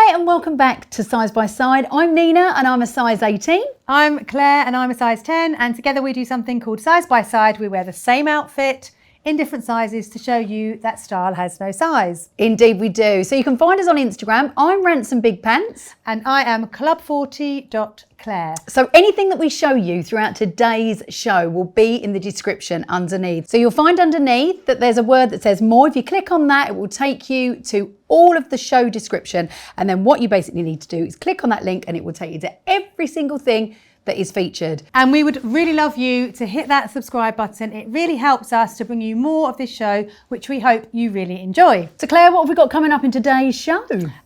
Hi and welcome back to Size by Side. I'm Nina and I'm a size 18. I'm Claire and I'm a size 10, and together we do something called Size by Side. We wear the same outfit in different sizes to show you that style has no size. Indeed we do. So you can find us on Instagram. I'm Ransom Big Pants. And I am club40.claire. So anything that we show you throughout today's show will be in the description underneath. So you'll find underneath that there's a word that says more. If you click on that, it will take you to all of the show description. And then what you basically need to do is click on that link and it will take you to every single thing that is featured. And we would really love you to hit that subscribe button. It really helps us to bring you more of this show, which we hope you really enjoy. So Claire, what have we got coming up in today's show?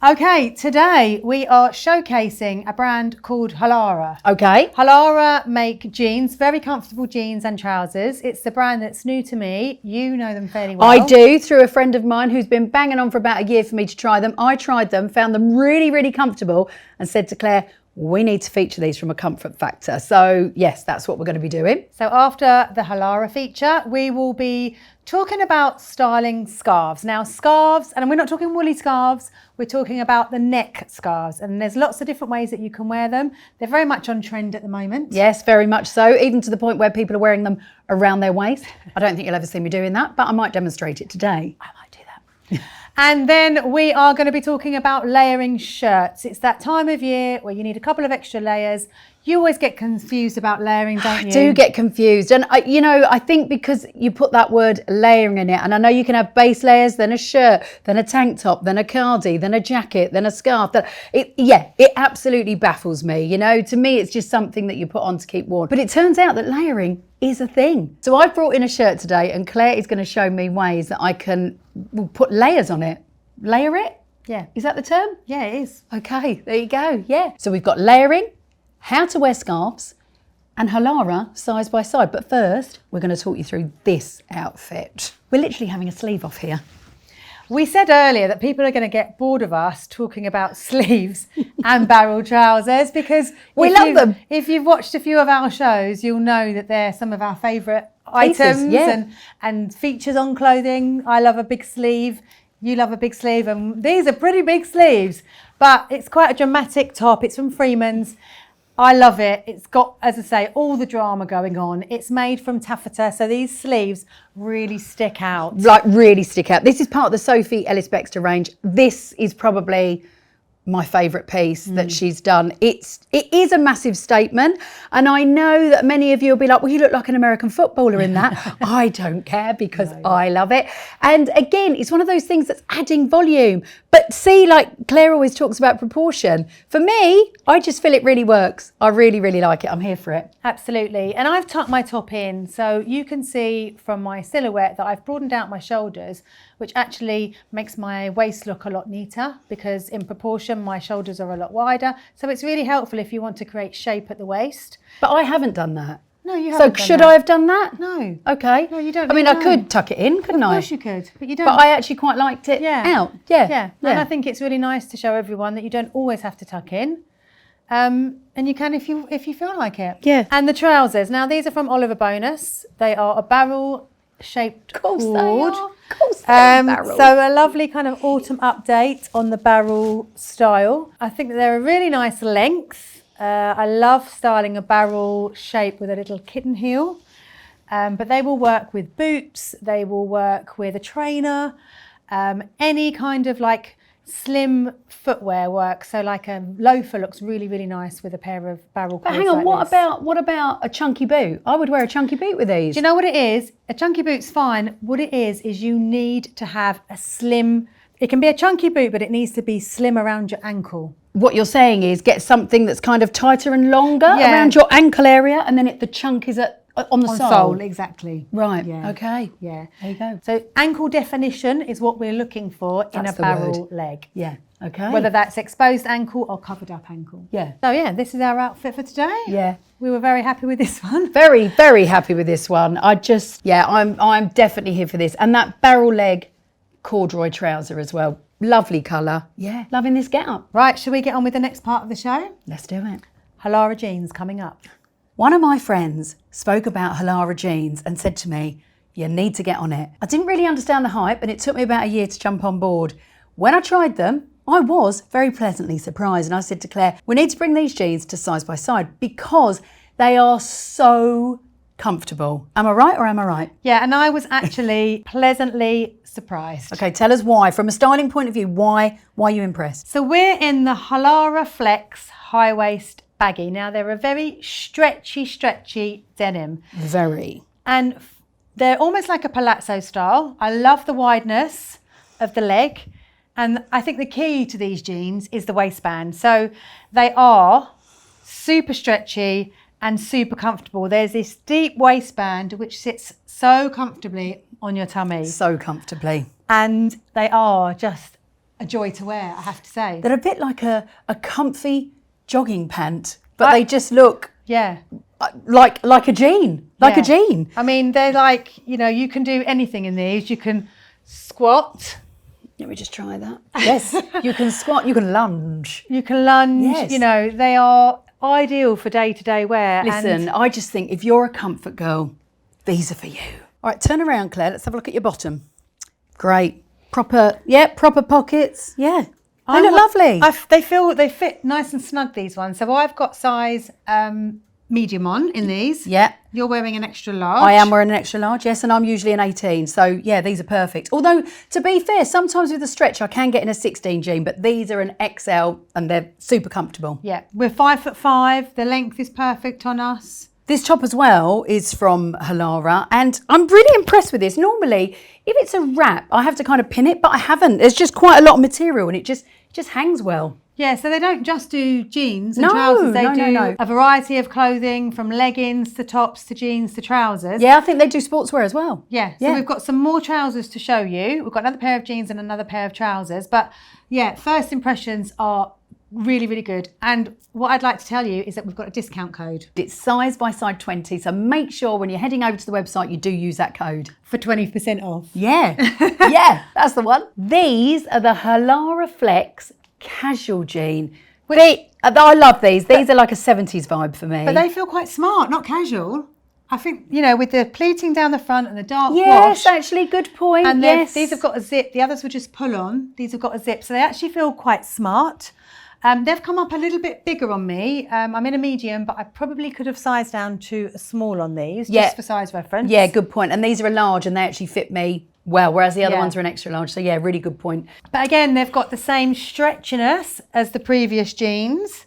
Okay, today we are showcasing a brand called Halara. Okay. Halara make jeans, very comfortable jeans and trousers. It's the brand that's new to me. You know them fairly well. I do, through a friend of mine who's been banging on for about a year for me to try them. I tried them, found them really, really comfortable and said to Claire, we need to feature these from a comfort factor. So yes, that's what we're going to be doing. So after the Halara feature, we will be talking about styling scarves. Now scarves, and we're not talking woolly scarves, we're talking about the neck scarves. And there's lots of different ways that you can wear them. They're very much on trend at the moment. Yes, very much so, even to the point where people are wearing them around their waist. I don't think you'll ever see me doing that, but I might demonstrate it today. I might do that. And then we are going to be talking about layering shirts. It's that time of year where you need a couple of extra layers. You always get confused about layering, don't you? I do get confused. And I think because you put that word layering in it, and I know you can have base layers, then a shirt, then a tank top, then a cardi, then a jacket, then a scarf. It absolutely baffles me. You know, to me, it's just something that you put on to keep warm. But it turns out that layering is a thing. So I've brought in a shirt today and Claire is going to show me ways that I can put layers on it. Layer it? Yeah. Is that the term? Yeah, it is. Okay, there you go. Yeah. So we've got layering, how to wear scarves, and Halara size by side. But first, we're going to talk you through this outfit. We're literally having a sleeve off here. We said earlier that people are going to get bored of us talking about sleeves and barrel trousers because we love them. If you've watched a few of our shows, you'll know that they're some of our favourite items and features on clothing. I love a big sleeve. You love a big sleeve, and these are pretty big sleeves, but it's quite a dramatic top. It's from Freeman's. I love it. It's got, as I say, all the drama going on. It's made from taffeta, so these sleeves really stick out. Like really stick out. This is part of the Sophie Ellis Bextor range. This is probably my favourite piece that she's done. It is a massive statement, and I know that many of you will be like, well, you look like an American footballer in that. I don't care because I love it. And again, it's one of those things that's adding volume. But see, like Claire always talks about proportion. For me, I just feel it really works. I really, really like it. I'm here for it. Absolutely. And I've tucked my top in, so you can see from my silhouette that I've broadened out my shoulders, which actually makes my waist look a lot neater because in proportion, my shoulders are a lot wider. So it's really helpful if you want to create shape at the waist. But I haven't done that. No, you haven't. So should I have done that? No. Okay. No, you don't. I mean, I could tuck it in, couldn't I? Of course you could, but you don't. But I actually quite liked it out. Yeah. And I think it's really nice to show everyone that you don't always have to tuck in. And you can if you feel like it. Yeah. And the trousers. Now these are from Oliver Bonus. They are a barrel shaped cord. Of course they are barrel. So a lovely kind of autumn update on the barrel style. I think that they're a really nice length. I love styling a barrel shape with a little kitten heel. But they will work with boots. They will work with a trainer. Any kind of like slim footwear works. So like a loafer looks really, really nice with a pair of barrel cords. But hang on, like what about a chunky boot? I would wear a chunky boot with these. Do you know what it is? A chunky boot's fine. What it is you need to have a slim, it can be a chunky boot, but it needs to be slim around your ankle. What you're saying is get something that's kind of tighter and longer around your ankle area, and then the chunk is on the sole. Exactly. Right. Yeah. Okay. Yeah. There you go. So ankle definition is what we're looking for in a barrel leg. Yeah. Okay. Whether that's exposed ankle or covered up ankle. Yeah. So yeah, this is our outfit for today. Yeah. We were very happy with this one. Very, very happy with this one. I'm definitely here for this. And that barrel leg corduroy trouser as well. Lovely colour. Yeah. Loving this get up. Right, shall we get on with the next part of the show? Let's do it. Halara Jeans coming up. One of my friends spoke about Halara Jeans and said to me, you need to get on it. I didn't really understand the hype and it took me about a year to jump on board. When I tried them, I was very pleasantly surprised, and I said to Claire, we need to bring these jeans to Size by Side because they are so comfortable. Am I right or am I right? Yeah, and I was actually pleasantly surprised. Okay, tell us why. From a styling point of view, why are you impressed? So we're in the Halara Flex high waist baggy. Now they're a very stretchy denim. Very. And they're almost like a palazzo style. I love the wideness of the leg. And I think the key to these jeans is the waistband. So they are super stretchy and super comfortable. There's this deep waistband which sits so comfortably on your tummy. So comfortably. And they are just a joy to wear, I have to say. They're a bit like a comfy jogging pant, but they just look like a jean, a jean. I mean, they're like, you can do anything in these. You can squat. Let me just try that. Yes, you can squat, you can lunge. You can lunge, yes. They are ideal for day-to-day wear. Listen, I just think if you're a comfort girl, these are for you. All right, turn around, Claire. Let's have a look at your bottom. Great. Proper pockets. Yeah. They look lovely. They fit nice and snug, these ones. So I've got size medium on in these. Yeah. You're wearing an extra large. I am wearing an extra large, yes, and I'm usually an 18. So yeah, these are perfect. Although, to be fair, sometimes with a stretch, I can get in a 16 jean, but these are an XL and they're super comfortable. Yeah, we're 5'5". The length is perfect on us. This top as well is from Halara, and I'm really impressed with this. Normally, if it's a wrap, I have to kind of pin it, but I haven't. There's just quite a lot of material and it just hangs well. Yeah, so they don't just do jeans and trousers. They do a variety of clothing, from leggings to tops to jeans to trousers. Yeah, I think they do sportswear as well. Yeah, so we've got some more trousers to show you. We've got another pair of jeans and another pair of trousers. But yeah, first impressions are really, really good. And what I'd like to tell you is that we've got a discount code. It's Size by Side 20, so make sure when you're heading over to the website, you do use that code. For 20% off. Yeah, yeah, that's the one. These are the Halara Flex casual jean. I love these. These are like a 70s vibe for me. But they feel quite smart, not casual. I think, with the pleating down the front and the dark wash. Yes, actually, good point. And yes. These have got a zip. The others were just pull on. These have got a zip. So they actually feel quite smart. They've come up a little bit bigger on me. I'm in a medium, but I probably could have sized down to a small on these, just for size reference. Yeah, good point. And these are a large and they actually fit me well, whereas the other ones are an extra large. So yeah, really good point. But again, they've got the same stretchiness as the previous jeans.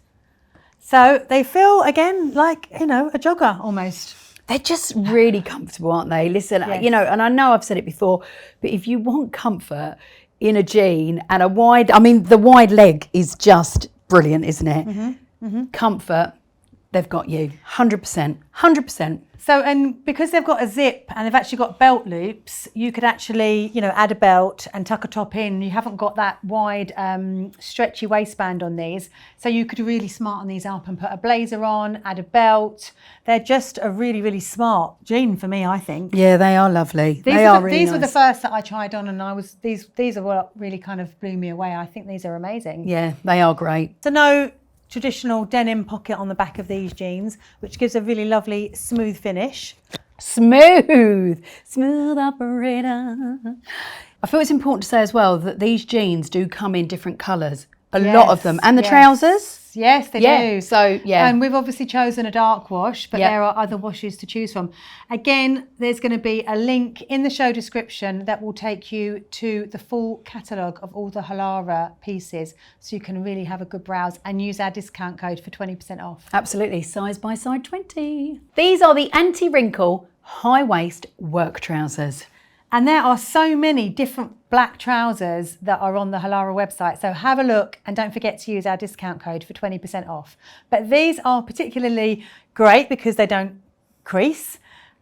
So they feel, again, like, a jogger almost. They're just really comfortable, aren't they? Listen, and I know I've said it before, but if you want comfort in a jean and the wide leg is just brilliant, isn't it? Mm-hmm. Mm-hmm. Comfort, they've got you, 100%, 100%. So, and because they've got a zip and they've actually got belt loops, you could actually, add a belt and tuck a top in. You haven't got that wide, stretchy waistband on these. So you could really smarten these up and put a blazer on, add a belt. They're just a really, really smart jean for me, I think. Yeah, they are lovely. These were the first that I tried on, and these are what really kind of blew me away. I think these are amazing. Yeah, they are great. So no traditional denim pocket on the back of these jeans, which gives a really lovely smooth finish. Smooth operator. I feel it's important to say as well that these jeans do come in different colours, a lot of them, and the trousers. Yes, they do. So, yeah. And we've obviously chosen a dark wash, but there are other washes to choose from. Again, there's going to be a link in the show description that will take you to the full catalogue of all the Halara pieces, so you can really have a good browse and use our discount code for 20% off. Absolutely, Size by Side 20. These are the anti-wrinkle high-waist work trousers. And there are so many different black trousers that are on the Halara website. So have a look and don't forget to use our discount code for 20% off. But these are particularly great because they don't crease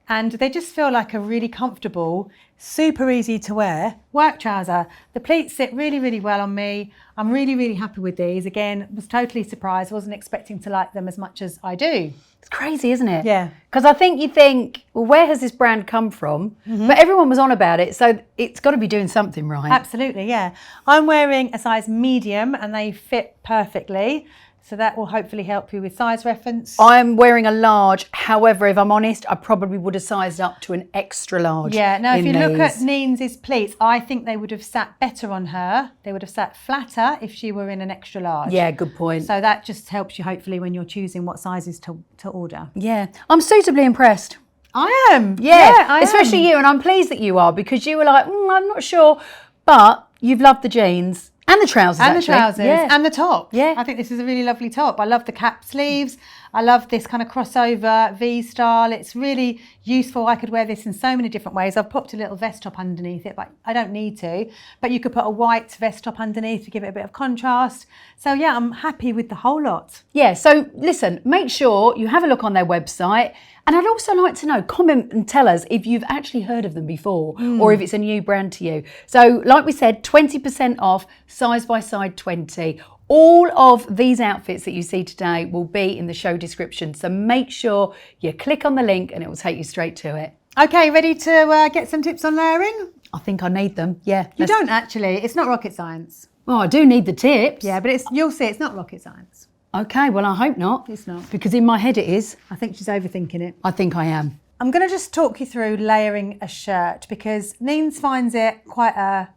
and they just feel like a really comfortable, super easy to wear work trouser. The pleats sit really, really well on me. I'm really, really happy with these. Again, was totally surprised. Wasn't expecting to like them as much as I do. It's crazy, isn't it? Yeah. Because I think you think, well, where has this brand come from? Mm-hmm. But everyone was on about it, so it's got to be doing something right. Absolutely, yeah. I'm wearing a size medium and they fit perfectly. So that will hopefully help you with size reference. I'm wearing a large. However, if I'm honest, I probably would have sized up to an extra large. Yeah, now if you look at these. Neens's pleats, I think they would have sat better on her. They would have sat flatter if she were in an extra large. Yeah, good point. So that just helps you hopefully when you're choosing what sizes to order. Yeah, I'm suitably impressed. I am. Yeah, I especially am. you, and I'm pleased that you are, because you were like, I'm not sure, but you've loved the jeans. And the trousers, And actually. the trousers, yeah. and the top. Yeah. I think this is a really lovely top. I love the cap sleeves. I love this kind of crossover V style. It's really useful. I could wear this in so many different ways. I've popped a little vest top underneath it, but I don't need to. But you could put a white vest top underneath to give it a bit of contrast. So yeah, I'm happy with the whole lot. Yeah, so listen, make sure you have a look on their website. And I'd also like to know, comment and tell us if you've actually heard of them before or if it's a new brand to you. So like we said, 20% off, size by size 20. All of these outfits that you see today will be in the show description. So make sure you click on the link and it will take you straight to it. Okay, ready to get some tips on layering? I think I need them, yeah. You don't actually. It's not rocket science. Oh, I do need the tips. Yeah, but you'll see it's not rocket science. Okay, well, I hope not. It's not. Because in my head it is. I think she's overthinking it. I think I am. I'm going to just talk you through layering a shirt because Neens finds it quite a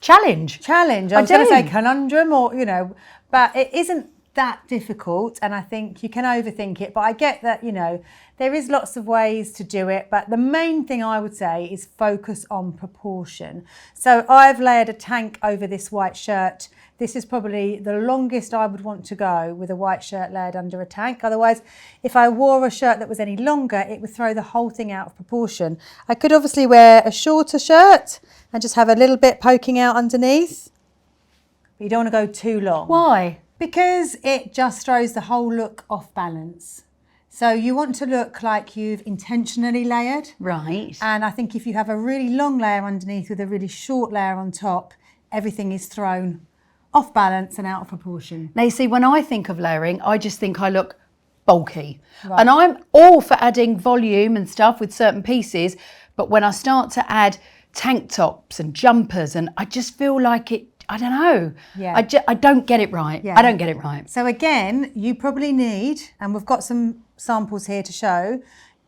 Challenge. I was going to say conundrum or, but it isn't that difficult, and I think you can overthink it, but I get that, there is lots of ways to do it, but the main thing I would say is focus on proportion. So I've layered a tank over this white shirt. This is probably the longest I would want to go with a white shirt layered under a tank. Otherwise, if I wore a shirt that was any longer, it would throw the whole thing out of proportion. I could obviously wear a shorter shirt and just have a little bit poking out underneath, but you don't want to go too long. Why? Because it just throws the whole look off balance. So you want to look like you've intentionally layered. Right. And I think if you have a really long layer underneath with a really short layer on top, everything is thrown off balance and out of proportion. Now, you see, when I think of layering, I just think I look bulky. Right. And I'm all for adding volume and stuff with certain pieces, but when I start to add tank tops and jumpers, and I just feel like it, I don't know. Yeah. I don't get it right. Yeah. I don't get it right. So again, you probably need, and we've got some samples here to show,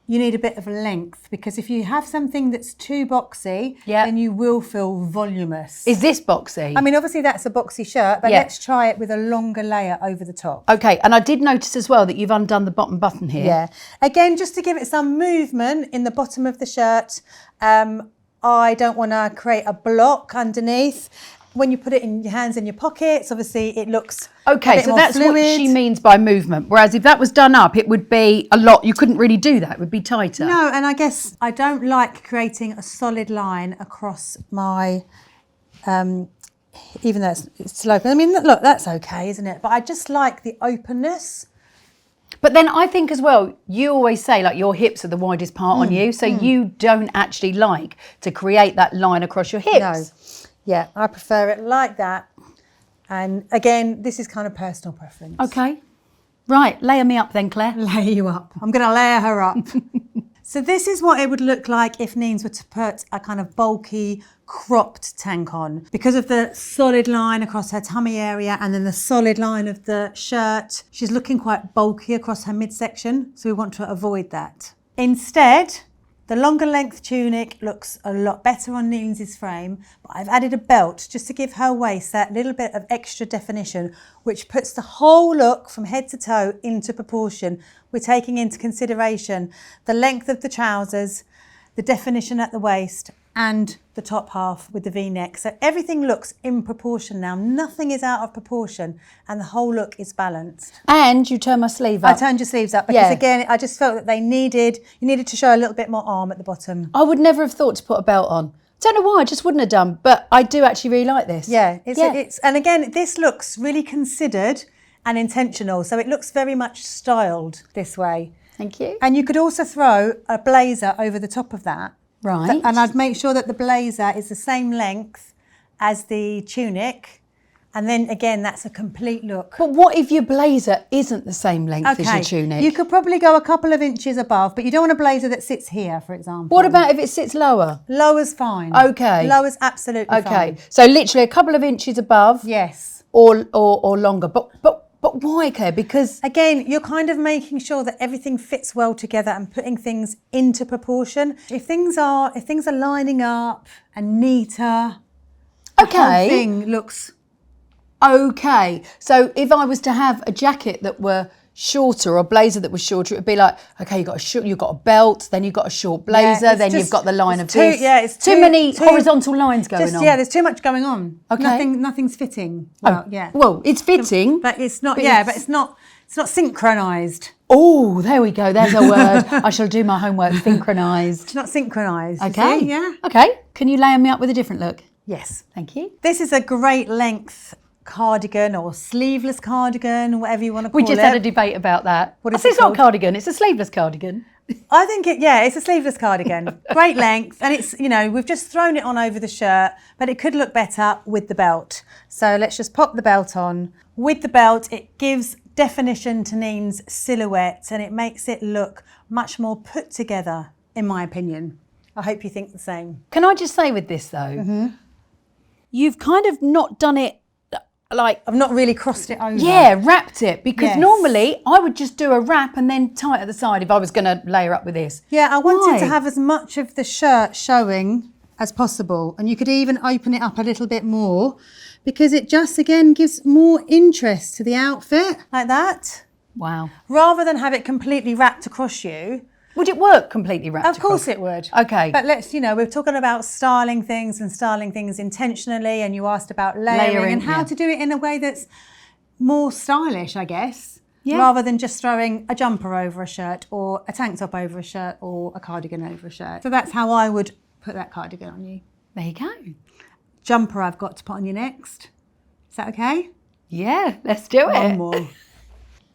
you need a bit of length, because if you have something that's too boxy, then you will feel voluminous. Is this boxy? I mean, obviously that's a boxy shirt, but let's try it with a longer layer over the top. Okay, and I did notice as well that you've undone the bottom button here. Yeah. Again, just to give it some movement in the bottom of the shirt, I don't want to create a block underneath. When you put it in your hands in your pockets, obviously it looks okay, so that's fluid. what she means by movement. Whereas if that was done up, it would be a lot. You couldn't really do that. It would be tighter. No, and I guess I don't like creating a solid line across my, even though it's low. I mean, look, that's okay, isn't it? But I just like the openness. But then I think as well, you always say like your hips are the widest part on you. So you don't actually like to create that line across your hips. No. Yeah, I prefer it like that. And again, this is kind of personal preference. Okay. Right, layer me up then, Claire. Lay you up. I'm going to layer her up. So this is what it would look like if Neens were to put a kind of bulky, cropped tank on. Because of the solid line across her tummy area and then the solid line of the shirt, she's looking quite bulky across her midsection. So we want to avoid that. Instead, the longer length tunic looks a lot better on Neens' frame, but I've added a belt just to give her waist that little bit of extra definition, which puts the whole look from head to toe into proportion. We're taking into consideration the length of the trousers, the definition at the waist, and the top half with the V-neck. So everything looks in proportion now. Nothing is out of proportion, and the whole look is balanced. And you turn my sleeve up. I turned your sleeves up because again, I just felt that you needed to show a little bit more arm at the bottom. I would never have thought to put a belt on. Don't know why, I just wouldn't have done, but I do actually really like this. Yeah, it's and again, this looks really considered and intentional. So it looks very much styled this way. Thank you. And you could also throw a blazer over the top of that. Right. And I'd make sure that the blazer is the same length as the tunic. And then again, that's a complete look. But what if your blazer isn't the same length as your tunic? You could probably go a couple of inches above, but you don't want a blazer that sits here, for example. What about if it sits lower? Lower's fine. Okay. Lower's absolutely fine. Okay. So literally a couple of inches above. Yes. Or longer. But But why, Claire? Because again, you're kind of making sure that everything fits well together and putting things into proportion. If things are lining up and neater, the whole thing looks okay. So if I was to have a jacket that were shorter or a blazer that was shorter, it would be like, okay, you've got a belt, then you've got a short blazer, then you've got the line of this. Yeah, it's too many horizontal lines going on. Yeah, there's too much going on. Okay. Nothing's fitting. Well, Well, it's fitting. But it's not, but it's not synchronised. Oh, there we go. There's a word. I shall do my homework. Synchronised. It's not synchronised. Okay. See? Yeah. Okay. Can you lay me up with a different look? Yes. Thank you. This is a great length cardigan or sleeveless cardigan, whatever you want to call it. We just had a debate about that. What is It's it not called? cardigan. It's a sleeveless cardigan. I think it's a sleeveless cardigan. Great length. And it's, we've just thrown it on over the shirt, but it could look better with the belt. So let's just pop the belt on. With the belt, it gives definition to Neen's silhouette and it makes it look much more put together, in my opinion. I hope you think the same. Can I just say with this though, you've kind of not done it like... I've not really crossed it over. Yeah, wrapped it. Because Yes. normally I would just do a wrap and then tie it at the side if I was going to layer up with this. Yeah, I wanted to Why? have as much of the shirt showing as possible. And you could even open it up a little bit more because it just, again, gives more interest to the outfit. Like that. Wow. Rather than have it completely wrapped across you. Would it work completely wrapped Of course across? it would. Okay. But we're talking about styling things intentionally, and you asked about layering and how to do it in a way that's more stylish, I guess. Yeah. Rather than just throwing a jumper over a shirt or a tank top over a shirt or a cardigan over a shirt. So that's how I would put that cardigan on you. There you go. Jumper I've got to put on you next. Is that okay? Yeah, let's do it. One more.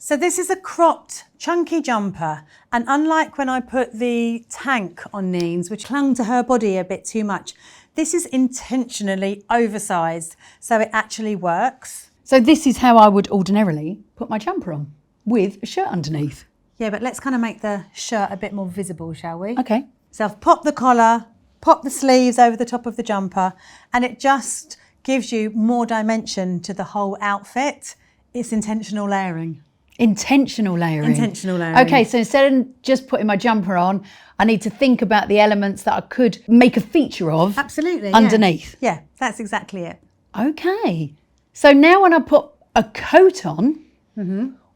So this is a cropped, chunky jumper. And unlike when I put the tank on Neen's, which clung to her body a bit too much, this is intentionally oversized. So it actually works. So this is how I would ordinarily put my jumper on, with a shirt underneath. Yeah, but let's kind of make the shirt a bit more visible, shall we? Okay. So I've popped the collar, popped the sleeves over the top of the jumper, and it just gives you more dimension to the whole outfit. It's intentional layering. Intentional layering. Intentional layering. Okay, so instead of just putting my jumper on, I need to think about the elements that I could make a feature of Absolutely. underneath. Yeah, that's exactly it. Okay. So now when I put a coat on,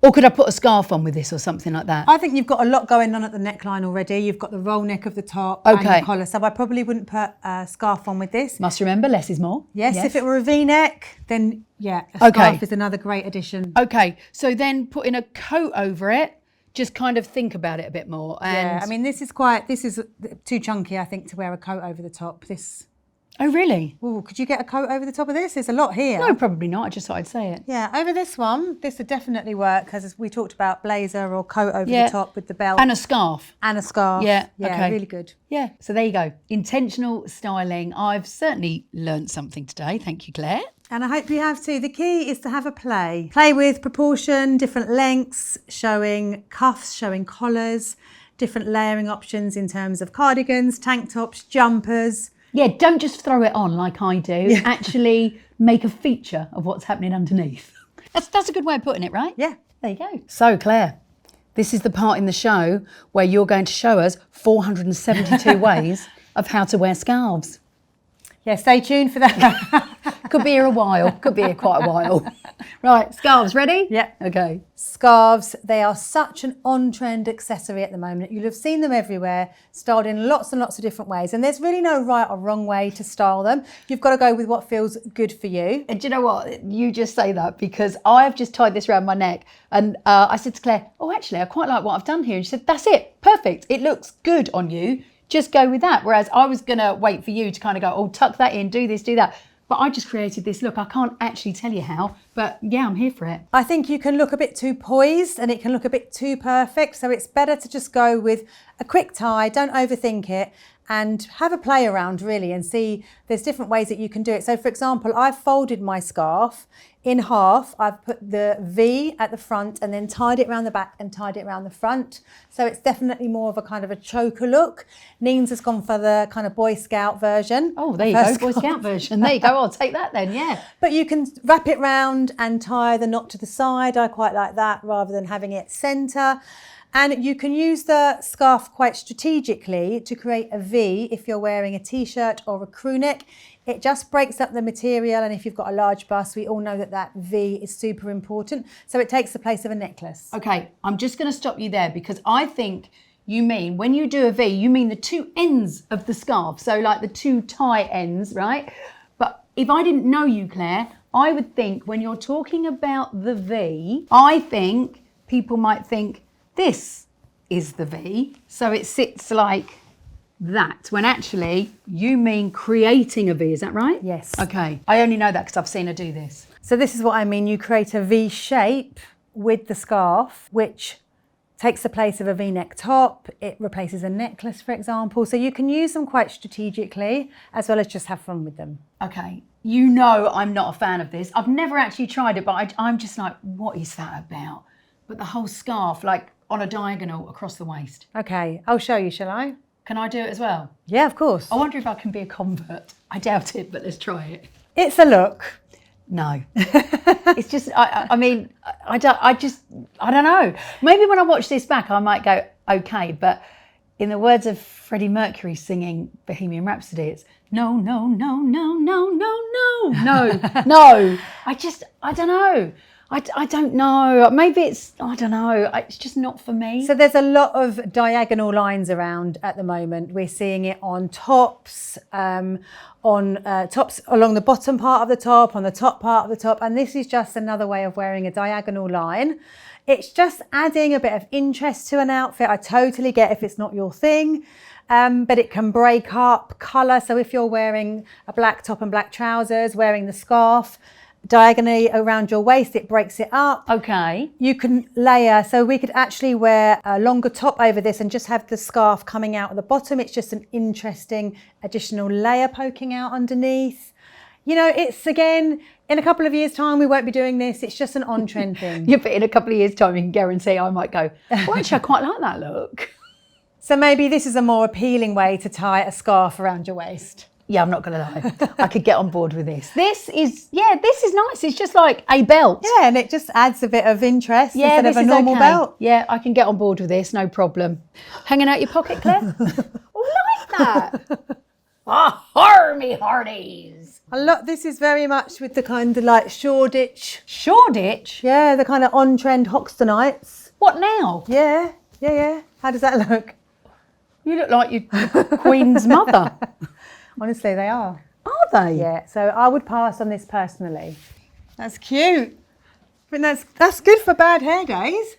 or could I put a scarf on with this or something like that? I think you've got a lot going on at the neckline already. You've got the roll neck of the top and Okay. the collar. So I probably wouldn't put a scarf on with this. Must remember, less is more. Yes, if it were a V-neck, then a scarf is another great addition. Okay, so then putting a coat over it, just kind of think about it a bit more. And Yeah, I mean, this is too chunky, I think, to wear a coat over the top. Oh, really? Ooh, could you get a coat over the top of this? There's a lot here. No, probably not. I just thought I'd say it. Yeah, over this one, this would definitely work because we talked about blazer or coat over Yeah. the top with the belt. And a scarf. And a scarf. Yeah, Yeah, okay. really good. Yeah, so there you go. Intentional styling. I've certainly learnt something today. Thank you, Claire. And I hope you have too. The key is to have a play. Play with proportion, different lengths, showing cuffs, showing collars, different layering options in terms of cardigans, tank tops, jumpers. Yeah, don't just throw it on like I do. Actually make a feature of what's happening underneath. That's a good way of putting it, right? Yeah. There you go. So, Claire, this is the part in the show where you're going to show us 472 ways of how to wear scarves. Yeah, stay tuned for that. Could be here a while. Could be here quite a while. Right, scarves ready? Yeah. Okay. Scarves, they are such an on-trend accessory at the moment. You'll have seen them everywhere, styled in lots and lots of different ways. And there's really no right or wrong way to style them. You've got to go with what feels good for you. And do you know what? You just say that because I've just tied this around my neck and I said to Claire, oh, actually, I quite like what I've done here. And she said, that's it. Perfect. It looks good on you. Just go with that. Whereas I was going to wait for you to kind of go, oh, tuck that in, do this, do that. But I just created this look. I can't actually tell you how, but yeah, I'm here for it. I think you can look a bit too poised and it can look a bit too perfect. So it's better to just go with a quick tie, don't overthink it, and have a play around really and see there's different ways that you can do it. So for example, I've folded my scarf in half. I've put the V at the front and then tied it around the back and tied it around the front. So it's definitely more of a kind of a choker look. Neen's has gone for the kind of Boy Scout version. Oh, there you go, Boy Scout version. There you go, I'll take that then, yeah. But you can wrap it round around and tie the knot to the side. I quite like that rather than having it centre. And you can use the scarf quite strategically to create a V if you're wearing a t-shirt or a crew neck. It just breaks up the material, and if you've got a large bust, we all know that that V is super important. So it takes the place of a necklace. Okay, I'm just going to stop you there because I think you mean, when you do a V, you mean the two ends of the scarf. So like the two tie ends, right? But if I didn't know you, Claire, I would think when you're talking about the V, I think people might think this is the V. So it sits like that, when actually you mean creating a V, is that right? Yes. Okay, I only know that because I've seen her do this. So this is what I mean. You create a V shape with the scarf, which takes the place of a V-neck top. It replaces a necklace, for example. So you can use them quite strategically as well as just have fun with them. Okay, you know I'm not a fan of this. I've never actually tried it, but I'm just like, what is that about? But the whole scarf, like on a diagonal across the waist. Okay, I'll show you, shall I? Can I do it as well? Yeah, of course. I wonder if I can be a convert. I doubt it, but let's try it. It's a look. No. It's just, I mean, I don't know. Maybe when I watch this back, I might go, okay, but in the words of Freddie Mercury singing Bohemian Rhapsody, it's no, no, no, no, no, no, no, no, no. I don't know. I don't know. Maybe it's, I don't know. It's just not for me. So there's a lot of diagonal lines around at the moment. We're seeing it on tops, tops along the bottom part of the top, on the top part of the top. And this is just another way of wearing a diagonal line. It's just adding a bit of interest to an outfit. I totally get if it's not your thing. But it can break up colour. So if you're wearing a black top and black trousers, wearing the scarf diagonally around your waist, it breaks it up. Okay. You can layer, so we could actually wear a longer top over this and just have the scarf coming out at the bottom. It's just an interesting additional layer poking out underneath. You know, it's, again, in a couple of years' time, we won't be doing this. It's just an on-trend thing. Yeah, but in a couple of years' time, you can guarantee I might go, well, actually, I quite like that look. So maybe this is a more appealing way to tie a scarf around your waist. Yeah, I'm not going to lie. I could get on board with this. This is nice. It's just like a belt. Yeah, and it just adds a bit of interest instead of a is normal okay. belt. Yeah, I can get on board with this, no problem. Hanging out your pocket, Claire? Oh, I like that. Ah, harmy hearties. This is very much with the kind of like Shoreditch. Shoreditch? Yeah, the kind of on-trend Hoxtonites. What now? Yeah. How does that look? You look like your Queen's mother. Honestly, they are. Are they? Yeah, so I would pass on this personally. That's cute. But that's good for bad hair days.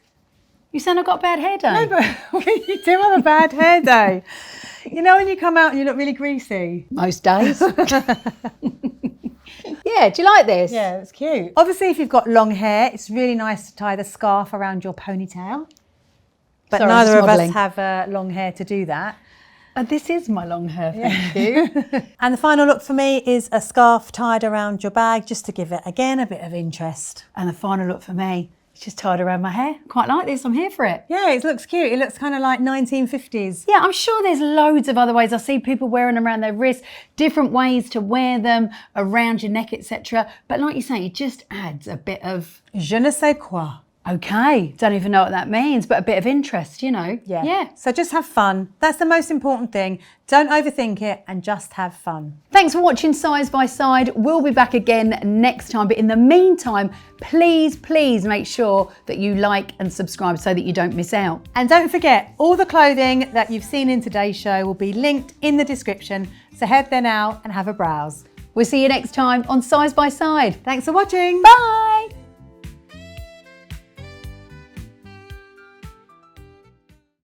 You saying I've got a bad hair day? No, but you do have a bad hair day. You know when you come out and you look really greasy? Most days. Yeah, do you like this? Yeah, it's cute. Obviously, if you've got long hair, it's really nice to tie the scarf around your ponytail. But Sorry, neither of modelling. us have long hair to do that. This is my long hair, thank you. And the final look for me is a scarf tied around your bag, just to give it, again, a bit of interest. And the final look for me is just tied around my hair. Quite like this, I'm here for it. Yeah, it looks cute. It looks kind of like 1950s. Yeah, I'm sure there's loads of other ways. I see people wearing them around their wrists, different ways to wear them around your neck, etc. But like you say, it just adds a bit of Je ne sais quoi. Okay, don't even know what that means, but a bit of interest, you know. Yeah. So just have fun. That's the most important thing. Don't overthink it and just have fun. Thanks for watching Size by Side. We'll be back again next time. But in the meantime, please make sure that you like and subscribe so that you don't miss out. And don't forget, all the clothing that you've seen in today's show will be linked in the description. So head there now and have a browse. We'll see you next time on Size by Side. Thanks for watching. Bye.